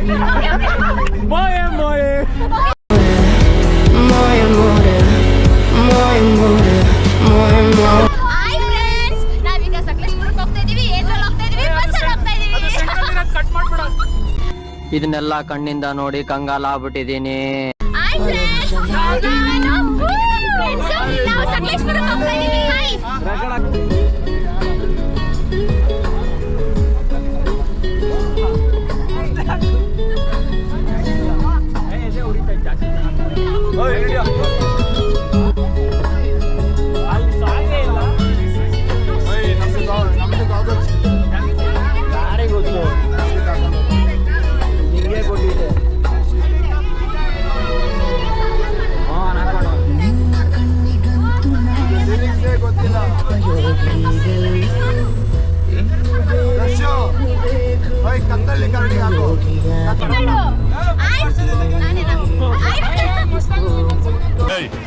Moje, moje. Moje more, moje more, moje more. Hi friends, ನಾವೀಗ ಸಕಲೇಶಪುರಕ್ಕೆ ಹೋಗ್ತಾ ಇದೀವಿ. ಏನ್ರಲ್ಲಿ ಹೋಗ್ತಾ ಇದೀವಿ? ಬಸ್ಸಲ್ಲಿ ಹೋಗ್ತಾ ಇದೀವಿ. ಕಟ್ ಮಾಡ್ಬಿಡ. ಇದನ್ನೆಲ್ಲ ಕಣ್ಣಿಂದ ನೋಡಿ ಕಂಗಾಲಾಗ್ಬಿಟ್ಟಿದೀನಿ. ಹಾಯ್ ಫ್ರೆಂಡ್ಸ್, ನಾವು ಸಕಲೇಶಪುರಕ್ಕೆ ಹೋಗ್ತಾ ಇದೀವಿ. ಹಾಯ್.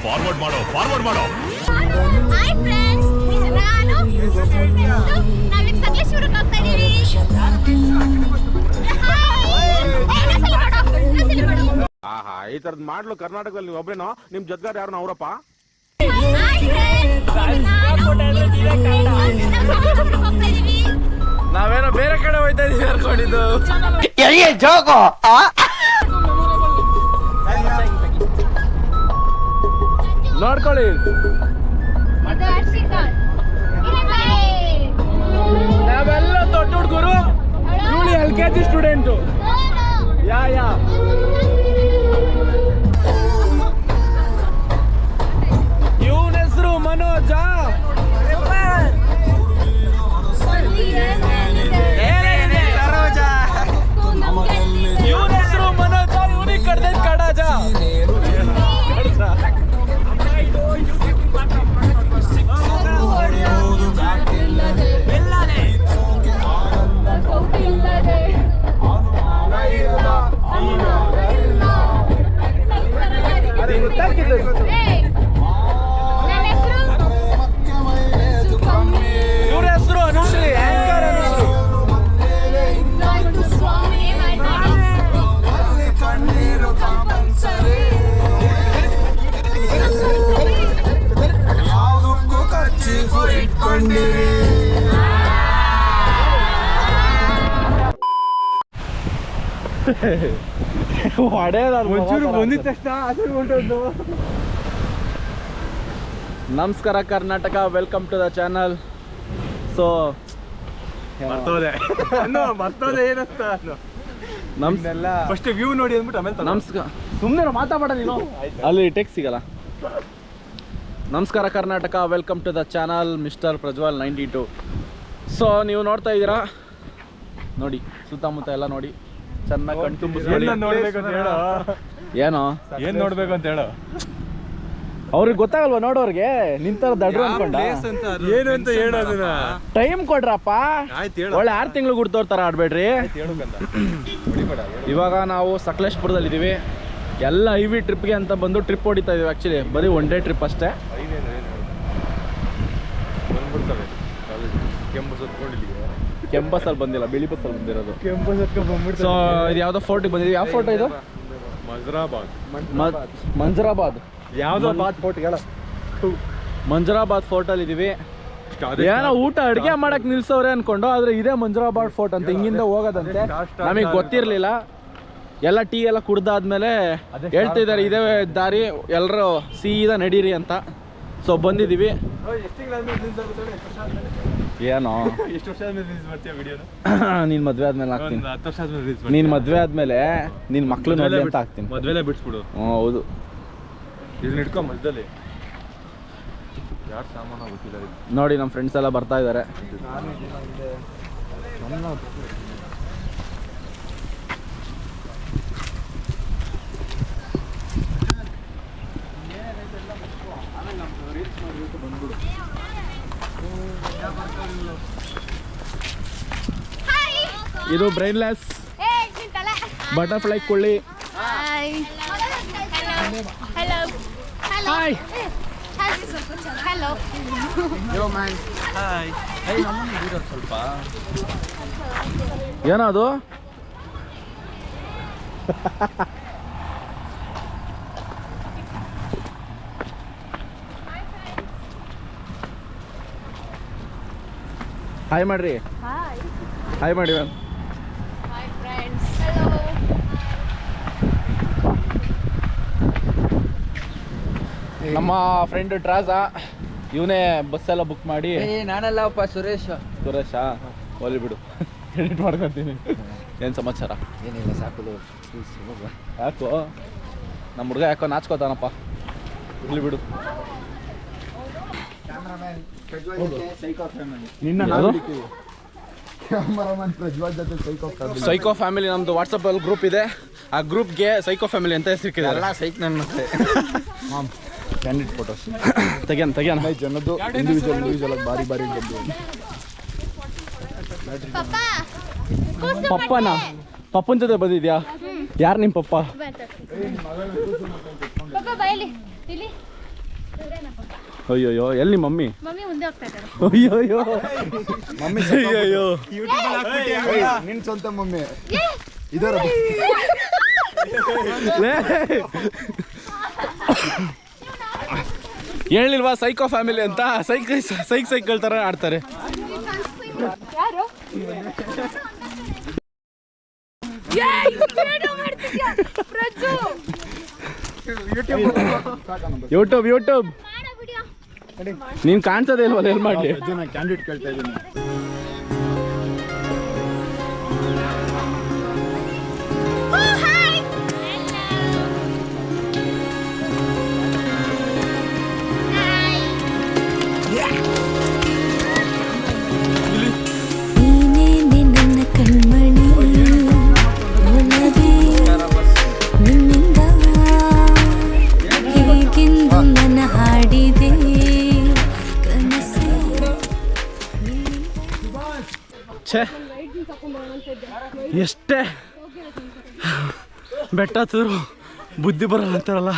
ಫಾರ್ವರ್ಡ್ ಮಾಡೋ ಹಾಯ್ ಫ್ರೆಂಡ್ಸ್, ನಾವೀಗ ಸಕಲೇಶಪುರಕ್ಕೆ ಹೋಗ್ತಾ ಇದೀವಿ. ಆಹಾ, ಈ ತರದ್ ಮಾಡ್ಲು ಕರ್ನಾಟಕದಲ್ಲಿ ಒಬ್ರೇನೋ ನಿಮ್ ಜೊತೆಗಾರ ಯಾರು ಅವರಪ್ಪ? ನಾವೇನೋ ಬೇರೆ ಕಡೆ ಹೋಯ್ತಾ ಇದೀವಿ ಅನ್ಕೊಂಡಿದ್ದು. ನೋಡ್ಕೊಳ್ಳಿ, ನಾವೆಲ್ಲ ದೊಡ್ಡ ಹುಡುಗರು, ಇವಳು LKG ಸ್ಟೂಡೆಂಟು. ಯಾ ಇವನ ಹೆಸರು ಮನೋಜ. ಇವನ ಹೆಸರು ಮನೋಜ, ಇವನಿಗೆ ಕಡ್ದ ಕಡಜ. ಇವ್ರ ಹೆಸರು ಅನುಶ್ರೀ, ಆಂಕರ್ ಅನುಶ್ರೀ. ಒಂಚೂರು ಬಂದಿದ ತಕ್ಷಣ ನಮಸ್ಕಾರ Karnataka, welcome to the channel. So ಮರ್ತೋದೆ ಏನಂತ ಫಸ್ಟ್ ವ್ಯೂ ನೋಡಿ ಅಂದ್ಬಿಟ್ಟು ಆಮೇಲೆ ನಮಸ್ಕಾರ. ಸುಮ್ಮನೆ ಮಾತಾಡ ನೀನು, ಅಲ್ಲಿ ಟೆಕ್ಸ್ಟ್ ಸಿಗಲ್ಲ. ನಮಸ್ಕಾರ Karnataka, welcome to the channel, mister Prajwal 92. So ನೀವು ನೋಡ್ತಾ ಇದ್ದೀರಾ ನೋಡಿ, ಸುತ್ತಮುತ್ತ ಎಲ್ಲ ನೋಡಿ, ಚೆನ್ನಾಗಿ ಕಣ್ ತುಂಬಿಸಿ ಏನೋ ಏನ್ ನೋಡ್ಬೇಕು ಅಂತ ಹೇಳೋ. ಅವ್ರಿಗೆ ಗೊತ್ತಾಗಲ್ವಾ ನೋಡೋರ್ಗೆ, ನಿಂತರ ದಡ್ರು ಅನ್ಕೊಂಡ. ಏನು ಅಂತ ಹೇಳೋದನ್ನ ಟೈಮ್ ಕೊಡ್ರಪ್ಪ, ಒಳ್ಳೆ 6 ತಿಂಗಳು ಗುಡ್ತೋರ್ತಾರ ಆಡ್ಬೇಡ್ರಿ. ಇವಾಗ ನಾವು ಸಕಲೇಶಪುರದಲ್ಲಿ ಇದೀವಿ. ಎಲ್ಲ IV ಟ್ರಿಪ್ಗೆ ಅಂತ ಬಂದು ಟ್ರಿಪ್ ಹೊಡಿತಾ ಇದೀವಿ. ಆಕ್ಚುಲಿ ಬರೀ 1 ಡೇ ಟ್ರಿಪ್ ಅಷ್ಟೇ. ಕೆಂಪು ಬಸ್ಸಲ್ಲಿ ಬಂದಿಲ್ಲ, ಬಿಳಿ ಬಸ್ಸಲ್ಲಿ ಬಂದಿರೋದು. ಸೊ ಇದು ಯಾವ್ದೋ ಫೋರ್ಟಿಗೆ ಬಂದಿದ್ದೀವಿ. ಯಾವ ಫೋರ್ಟ್ ಇದು? ಮಂಜರಾಬಾದ್. ಯಾವ್ದೋ ಫೋರ್ಟ್ ಹೇಳ. ಮಂಜರಾಬಾದ್ ಫೋರ್ಟ್ ಅಲ್ಲಿ ಇದೀವಿ. ಏನೋ ಊಟ ಅಡುಗೆ ಮಾಡಕ್ ನಿಲ್ಸವ್ರೆ ಅನ್ಕೊಂಡು, ಆದ್ರೆ ಇದೇ ಮಂಜರಾಬಾದ್ ಫೋರ್ಟ್ ಅಂತ ಹಿಂಗಿಂದ ಹೋಗೋದಂತೆ. ನಮಗೆ ಗೊತ್ತಿರ್ಲಿಲ್ಲ. ಎಲ್ಲ ಟೀ ಎಲ್ಲ ಕುಡ್ದಾದ್ಮೇಲೆ ಹೇಳ್ತಿದ್ದಾರೆ ಇದೇ ದಾರಿ, ಎಲ್ಲರೂ ಸೀದಾ ನಡೀರಿ ಅಂತ. ಸೊ ಬಂದಿದ್ದೀವಿ. ಏನೋ ನೀನ್ ಮದ್ವೆ ಆದ್ಮೇಲೆ ಹಾಕ್ತೀನಿ. ನೀನ್ ಮದ್ವೆ ಆದ್ಮೇಲೆ ನಿನ್ ಮಕ್ಳು ನೋಡಿ ಅಂತ ಹಾಕ್ತೀನಿ. ಮದ್ವೆಲೆ ಬಿಡ್ಸ್ಬಿಡು. ಹೌದು, ಇದನ್ನ ಇಟ್ಕೊ ಮಧ್ಯದಲ್ಲಿ. ನೋಡಿ ನಮ್ಮ ಫ್ರೆಂಡ್ಸ್ ಎಲ್ಲ ಬರ್ತಾ ಇದ್ದಾರೆ. ಇದು ಬ್ರೈನ್ಲೆಸ್ ಬಟರ್ಫ್ಲೈ ಕೊಳ್ಳಿ. Hi hello. ಏನದು? ಹಾಯ್ ಮಾಡ್ರಿ, ಹಾಯ್ ಮಾಡಿ ಮ್ಯಾಮ್. Hi friends. ಹಲೋ. ನಮ್ಮ ಫ್ರೆಂಡ್ ಟ್ರಾಜಾ ಇವನೇ ಬಸ್ಸೆಲ್ಲ ಬುಕ್ ಮಾಡಿ. ನಾನಲ್ಲಪ್ಪ ಸುರೇಶ್. ಸುರೇಶಾ ಒಲಿ ಬಿಡು, ಎಡಿಟ್ ಮಾಡ್ಕೊತೀನಿ. ಏನು ಸಮಾಚಾರ? ಏನಿಲ್ಲ ಸಾಕು. ಯಾಕೋ ನಮ್ಮ ಹುಡುಗ ಯಾಕೋ ನಾಚ್ಕೋತಾನಪ್ಪ, ಇರ್ಲಿ ಬಿಡು. ಸೈಕೋ ಫ್ಯಾಮಿಲಿ ನಮ್ದು ವಾಟ್ಸಪ್ ಅಲ್ಲಿ ಗ್ರೂಪ್ ಇದೆ, ಆ ಗ್ರೂಪ್ಗೆ ಸೈಕೋ ಫ್ಯಾಮಿಲಿ ಅಂತ ಹೆಸರಿಕ್ಕಿದೆ. ಸೈಕ್ ನನ್ನ ಮತ್ತೆ ಕ್ಯಾಂಡಿಡ್ ಫೋಟೋಸ್ ತೆಗಿಯೋಣ ಜನದ್ದು ಇಂಡಿವಿಜುವಲ್ ಬಾರಿ ಪಪ್ಪ ಪಪ್ಪನ ಪಪ್ಪನ ಜೊತೆ ಬಂದಿದ್ಯಾ? ಯಾರು ನಿಮ್ಮ ಪಪ್ಪ? ಪಪ್ಪ ಬಯಲಿ ಇಲ್ಲಿ. ಅಯ್ಯೋಯ್ಯೋ, ಎಲ್ಲಿ ಮಮ್ಮಿ? ಮಮ್ಮಿ ಮುಂದೆ ಹೋಗ್ತಾ ಇದ್ದಾರೆ. ಅಯ್ಯೋಯ್ಯೋ ಮಮ್ಮಿ, ಅಯ್ಯೋ ನಿನ್ ಸ್ವಂತ ಮಮ್ಮಿ ಇದರ ಹೇಳಿಲ್ವಾ ಸೈಕೋ ಫ್ಯಾಮಿಲಿ ಅಂತ? ಸೈಕಲ್ ತರ ಆಡ್ತಾರೆ. ಯಾರು? ಯೂಟ್ಯೂಬ್ ನೀನ್ ಕಾಣ್ತದೆ ಇಲ್ವಲ್ಲ, ಎಲ್ಲಿ ಮಾಡ್ಲಿ? ಕ್ಯಾಂಡಿಡೇಟ್ ಕೇಳ್ತಾ ಇದ್ದೀನಿ. ನೀನೇ ನನ್ನ ಕಣ್ಮಣಿ ಒಲವೇ ನಿನ್ನಿಂದ ಹೇಗೆಂದು ನನ್ನ ಹಾಡಿದೆ ಕನಸೇ ಛೇ, ಎಷ್ಟೇ ಬೆಟ್ಟ ತೂರು ಬುದ್ಧಿ ಬರಲ್ಲ ಅಂತಾರಲ್ಲ,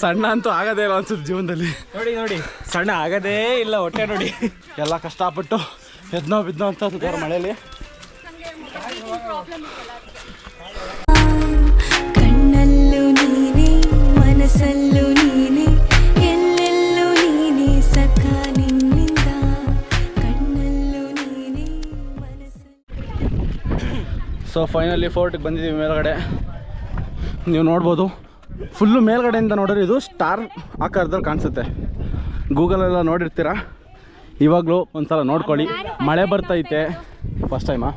ಸಣ್ಣ ಅಂತೂ ಆಗದೇ ಇಲ್ಲ ಅನ್ಸುತ್ತೆ ಜೀವನದಲ್ಲಿ. ನೋಡಿ ಸಣ್ಣ ಆಗದೇ ಇಲ್ಲ ಹೊಟ್ಟೆ ನೋಡಿ. ಎಲ್ಲ ಕಷ್ಟಪಟ್ಟು ಎದ್ನೋ ಬಿದ್ನೋ ಅಂತ ಸುತ್ತಾರ ಮಳೆಯಲ್ಲಿ. ಕಣ್ಣಲ್ಲೂ ನೀನೇ ಮನಸ್ಸಲ್ಲೂ ನೀನೇ ಎಲ್ಲೆಲ್ಲೂ ನೀನೇ ಸಖ ನಿನ್ನಿಂದ ಕಣ್ಣಲ್ಲೂ ನೀನೇ ಮನಸ್ಸಲ್ಲೂ. ಸೊ ಫೈನಲಿ ಫೋರ್ಟಿಗೆ ಬಂದಿದ್ದೀವಿ ಮೇಲ್ಗಡೆ. ನೀವು ನೋಡ್ಬೋದು, ಫುಲ್ಲು ಮೇಲ್ಗಡೆಯಿಂದ ನೋಡಿದ್ರೆ ಇದು ಸ್ಟಾರ್ ಆಕಾರದಲ್ಲಿ ಕಾಣಿಸುತ್ತೆ. ಗೂಗಲೆಲ್ಲ ನೋಡಿರ್ತೀರ, ಇವಾಗಲೂ ಒಂದ್ಸಲ ನೋಡ್ಕೊಳ್ಳಿ. ಮಳೆ ಬರ್ತೈತೆ, ಫಸ್ಟ್ ಟೈಮಾ?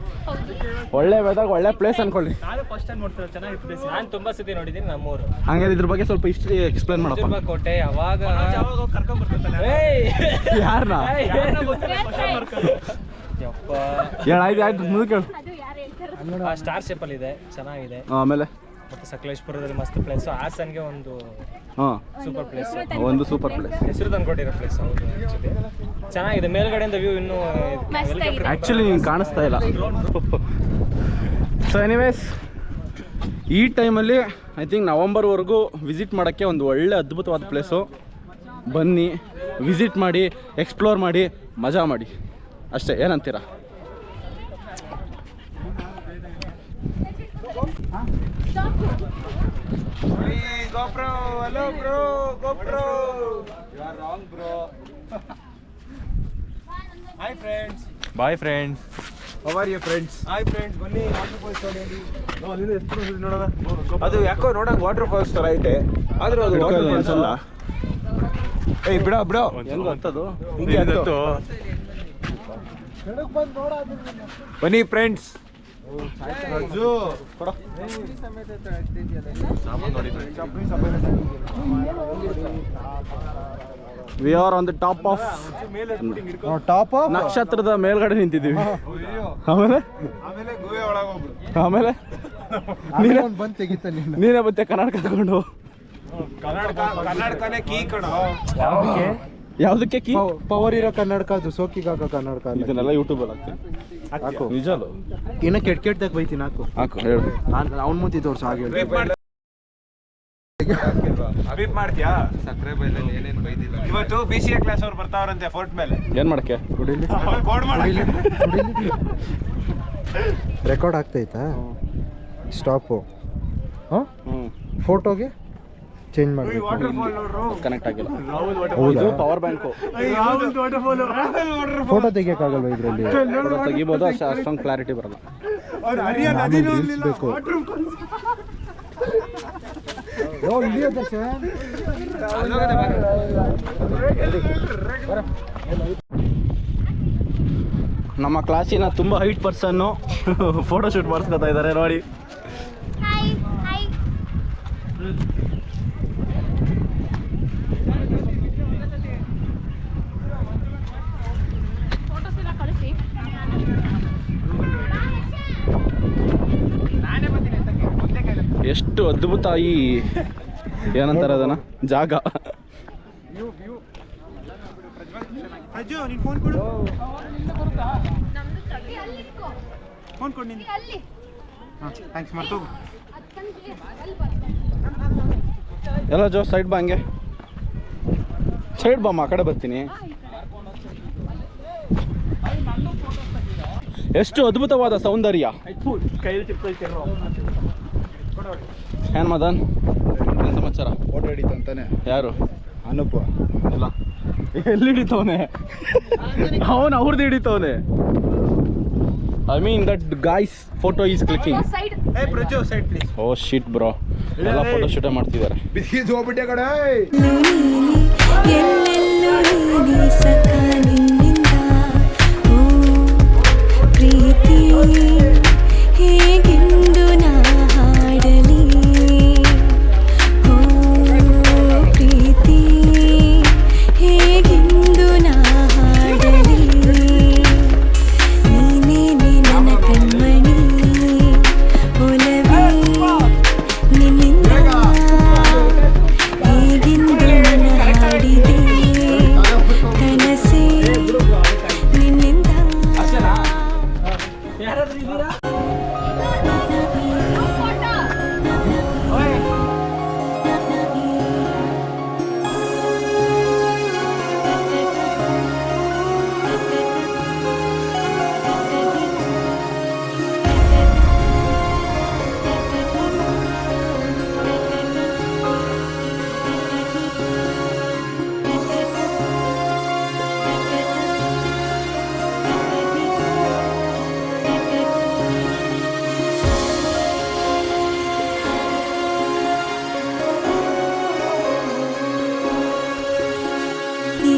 ಒಳ್ಳೆ ವೆದರ್, ಒಳ್ಳೆ ಪ್ಲೇಸ್ ಅನ್ಕೊಳ್ಳಿ. ನಾನು ಫಸ್ಟ್ ಟೈಮ್ ನೋಡ್ತಿರೋ, ಚೆನ್ನಾಗಿ ಪ್ಲೇಸ್. ನಾನು ತುಂಬಾ ಸತಿ ನೋಡಿದ್ದೀನಿ ನಮ್ಮೂರು. ಹಂಗೆ ಇದ್ರ ಬಗ್ಗೆ ಸ್ವಲ್ಪ ಹಿಸ್ಟ್ರಿ ಎಕ್ಸ್ಪ್ಲೇನ್ ಮಾಡಪ್ಪ. ಕೋಟೆ ಯಾವಾಗ ಯಾರನ್ನ ಆಯ್ತು ಮುಂದೆ ಕೇಳು. ಸ್ಟಾರ್ ಶೇಪ್ ಅಲ್ಲಿ ಇದೆ, ಚೆನ್ನಾಗಿದೆ. ಆಮೇಲೆ ಮತ್ತೆ ಸಕಲೇಶ್ಪುರದಲ್ಲಿ ಮಸ್ತ್ ಪ್ಲೇಸ್. ಹಾಸನ್ಗೆ ಒಂದು ಹಾಂ, ಸೂಪರ್ ಪ್ಲೇಸ್, ಒಂದು ಸೂಪರ್ ಪ್ಲೇಸ್. ಹೆಸರು ತಂದ್ಕೊಟ್ಟಿರೋ ಪ್ಲೇಸ್. ಹೌದು, ಚೆನ್ನಾಗಿದೆ. ಮೇಲ್ಗಡೆಯಿಂದ ವ್ಯೂ ಇನ್ನೂ ಆ್ಯಕ್ಚುಲಿ ನಿಂಗೆ ಕಾಣಿಸ್ತಾ ಇಲ್ಲ. ಸೊ ಎನಿವೇಸ್, ಈ ಟೈಮಲ್ಲಿ ಐ ಥಿಂಕ್ ನವಂಬರ್ವರೆಗೂ ವಿಸಿಟ್ ಮಾಡೋಕ್ಕೆ ಒಂದು ಒಳ್ಳೆ ಅದ್ಭುತವಾದ ಪ್ಲೇಸು. ಬನ್ನಿ, ವಿಸಿಟ್ ಮಾಡಿ, ಎಕ್ಸ್ಪ್ಲೋರ್ ಮಾಡಿ, ಮಜಾ ಮಾಡಿ ಅಷ್ಟೇ. ಏನಂತೀರಾ? Hi friends. Bye friends. How are you friends? Hi friends, ಬನ್ನಿ ವಾಟರ್ ಫಾಲ್ಸ್ ನೋಡೋಣ. ಅದು ಯಾಕೋ ನೋಡಕ್ ವಾಟರ್ ಫಾಲ್ಸ್ ತರ ಐತೆ, ಆದ್ರೂ ಅದು ವಾಟರ್ ಫಾಲ್ಸ್ ಅಲ್ಲ. ಏಯ್ ಬಿಡೋ ಹೆಂಗ್ ಗೊತ್ತದು? ಹಿಂಗೆ ಅಂತೂ. ಬನ್ನಿ friends. We are on the top of ನಕ್ಷತ್ರದ ಮೇಲ್ಗಡೆ ನಿಂತಿದ್ದೀವಿ. ಆಮೇಲೆ ಆಮೇಲೆ ಬಂದು ತೆಗಿತ ನೀನೇ ಮತ್ತೆ ಕರ್ನಾಟಕ ತಗೊಂಡು. ಕರ್ನಾಟಕನೇ ಕೀ ಕಣ. ಯಾವುದಕ್ಕೆ ಕೀ? ಪವರ್ ಇರೋ ಕನ್ನಡಕ, ಅದು ಸೋಕಿಗೆ ಹಾಕೋ ಕನ್ನಡಕ. ಇದನ್ನೆಲ್ಲ ಯೂಟ್ಯೂಬಲ್ಲಿ ಹಾಕ್ತೀನಿ. ನಿಜಾಲು ಏನೋ ಕೆಟ್ಟದಾಗ ಬೈತೀನಿ. ಹಾಕು ಹೇಳು. ಅವ್ನ ಮುಂದೆ ತೋರ್ಸು ಹಾಗೆ ಹೇಳಿ. ಬೀಪ್ ಮಾಡ್ತೀಯಾ? ಸಕ್ಕರೆ ಬೈಲಲ್ಲಿ ಏನೇನು ಬೈದಿಲ್ಲ. ಇವತ್ತು BCA ಕ್ಲಾಸ್ ಅವ್ರು ಬರ್ತಾವ್ರಂತೆ ಫೋರ್ಟ್ ಮೇಲೆ. ಏನು ಮಾಡಕ್ಕೆ? ಕೋಡ್ ಮಾಡಕ್ಕೆ. ರೆಕಾರ್ಡ್ ಆಗ್ತೈತಾ? ಸ್ಟಾಪು. ಹಾಂ ಫೋಟೋಗೆ ಚೇಂಜ್ ಮಾಡಬೇಕು. ಕನೆಕ್ಟ್ ಆಗಿಲ್ಲ. ಹೌದಾ? ಇದು ಪವರ್ ಬ್ಯಾಂಕು. ಫೋಟೋ ತೆಗಿಯೋಕ್ಕಾಗಲ್ವ ಇದರಲ್ಲಿ? ಫೋಟೋ ತೆಗಿಬೋದು, ಅಷ್ಟೊಂದು ಕ್ಲಾರಿಟಿ ಬರಲ್ಲ. ಬೇಕು ನಮ್ಮ ಕ್ಲಾಸಿನ ತುಂಬ ಹೈಟ್ ಪರ್ಸನ್ನು ಫೋಟೋ ಶೂಟ್ ಮಾಡಿಸ್ಕೊತಾ ಇದ್ದಾರೆ ನೋಡಿ. Hi hi. ಫೋಟೋಸ್ ಎಲ್ಲ ಕಳಿಸಿ. ಎಷ್ಟು ಅದ್ಭುತ ಈ ಏನಂತಾರೆ ಅದನ್ನ ಜಾಗ. ಎಲ್ಲ ಜೋ ಸೈಡ್ ಬಾ, ಹಂಗೆ ಸೈಡ್ ಬಾಮ್ಮ, ಆ ಕಡೆ ಬರ್ತೀನಿ. ಎಷ್ಟು ಅದ್ಭುತವಾದ ಸೌಂದರ್ಯ. ಏನ್ ಮದನ್, ಏನ್ ಸಮಾಚಾರ? ಫೋಟೋ ಹಿಡಿತಂತಾನೆ ಯಾರು? ಅನುಪ ಇಲ್ಲ, ಎಲ್ಲಿ ಹಿಡಿತವನೆ ಅವನು? ಅವ್ರದ್ದು ಹಿಡಿತವನೆ. I mean that guys photo is clicking. Side oh shit bro, ಎಲ್ಲ ಫೋಟೋ ಶೂಟೇ ಮಾಡ್ತಿದ್ದಾರೆ. ಹೋಗ್ಬಿಟ್ಟೆ ಕಡೆ. ಎಲ್ಲೆಲ್ಲೂ ನೀನೇ ಸಖ ನಿನ್ನಿಂದ ಓ ಪ್ರೀತಿ ಹೇಗೆಂದು ನಾ ಹಾಡಲಿ ಓ ಪ್ರೀತಿ ಹೇಗೆಂದು ನಾ ಹಾಡಲಿ ನೀನೇನೆ ನನ್ನ ಕಣ್ಮಣಿ ಒಲವೇ ನಿನ್ನಿಂದ ಹೇಗೆಂದು ನನ್ನ ಹಾಡಿದೆ ಕನಸೇ ನಿನ್ನಿಂದ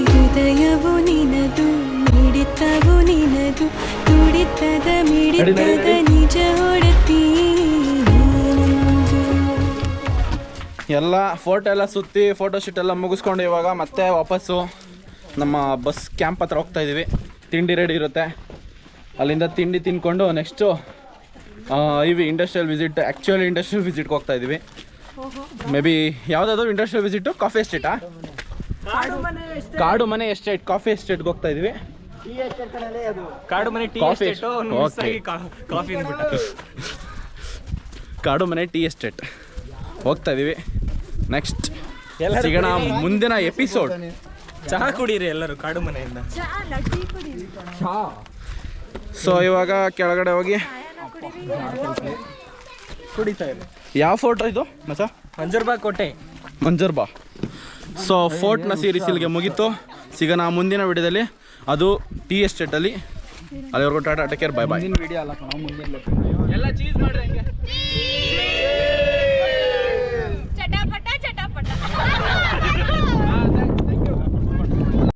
ಹೃದಯವು ನಿನದು ಮಿಡಿತವು ನಿನದು ತುಡಿತದ ಮಿಡಿತದ ನಿಜ ಹೊಡತಿ ಎಲ್ಲ ಫೋಟೋ ಎಲ್ಲ ಸುತ್ತಿ ಫೋಟೋ ಶೂಟ್ ಎಲ್ಲ ಮುಗಿಸ್ಕೊಂಡು ಇವಾಗ ಮತ್ತೆ ವಾಪಸ್ಸು ನಮ್ಮ ಬಸ್ ಕ್ಯಾಂಪ್ ಹತ್ರ ಹೋಗ್ತಾ ಇದ್ದೀವಿ. ತಿಂಡಿ ರೆಡಿ ಇರುತ್ತೆ, ಅಲ್ಲಿಂದ ತಿಂಡಿ ತಿನ್ಕೊಂಡು next industrial visit, actually industrial ವಿಸಿಟ್ಗೆ ಹೋಗ್ತಾ ಇದ್ದೀವಿ. ಮೇ ಬಿ ಯಾವುದಾದ್ರು ಇಂಡಸ್ಟ್ರಿಯಲ್ ವಿಸಿಟು ಕಾಫಿ ಎಸ್ಟೇಟಾ? ಕಾಡು ಮನೆ ಎಸ್ಟೇಟ್, ಕಾಫಿ ಎಸ್ಟೇಟ್ಗೆ ಹೋಗ್ತಾ ಇದ್ದೀವಿ. ಕಾಡು ಮನೆ tea coffee estate, okay, coffee ಅಂದ್ಬಿಟ್ಟು ಕಾಡು ಮನೆ ಟೀ ಎಸ್ಟೇಟ್ ಹೋಗ್ತಾ ಇದ್ದೀವಿ. ನೆಕ್ಸ್ಟ್ ಸಿಗೋಣ ಮುಂದಿನ ಎಪಿಸೋಡ್. ಚಹಾ ಕುಡೀರಿ ಎಲ್ಲರೂ ಕಾಡು ಮನೆಯಿಂದ. ಸೊ ಇವಾಗ ಕೆಳಗಡೆ ಹೋಗಿ ಕುಡಿತಾ ಇದೆ. ಯಾವ ಫೋಟೋ ಇದು ಮಚ್ಚ? ಮಂಜರ್ಬಾಗ್ ಕೋಟೆ. ಮಂಜರ್ಬಾ. ಸೊ ಫೋರ್ಟ್ನ ಸೀರೀಸ್ ಇಲ್ಲಿಗೆ ಮುಗೀತು. ಸಿಗೋಣ ಮುಂದಿನ ವಿಡಿಯೋದಲ್ಲಿ, ಅದು ಟೀ ಎಸ್ಟೇಟಲ್ಲಿ. ಅಲ್ಲಿವರೆಗೂ tata, take care, bye bye. Video ಅಲ್ಲ, ನಾವು ಮುಂದಿನ ಎಲ್ಲ ಚೀಸ್ ಮಾಡ್ರಿ ಹಂಗೆ.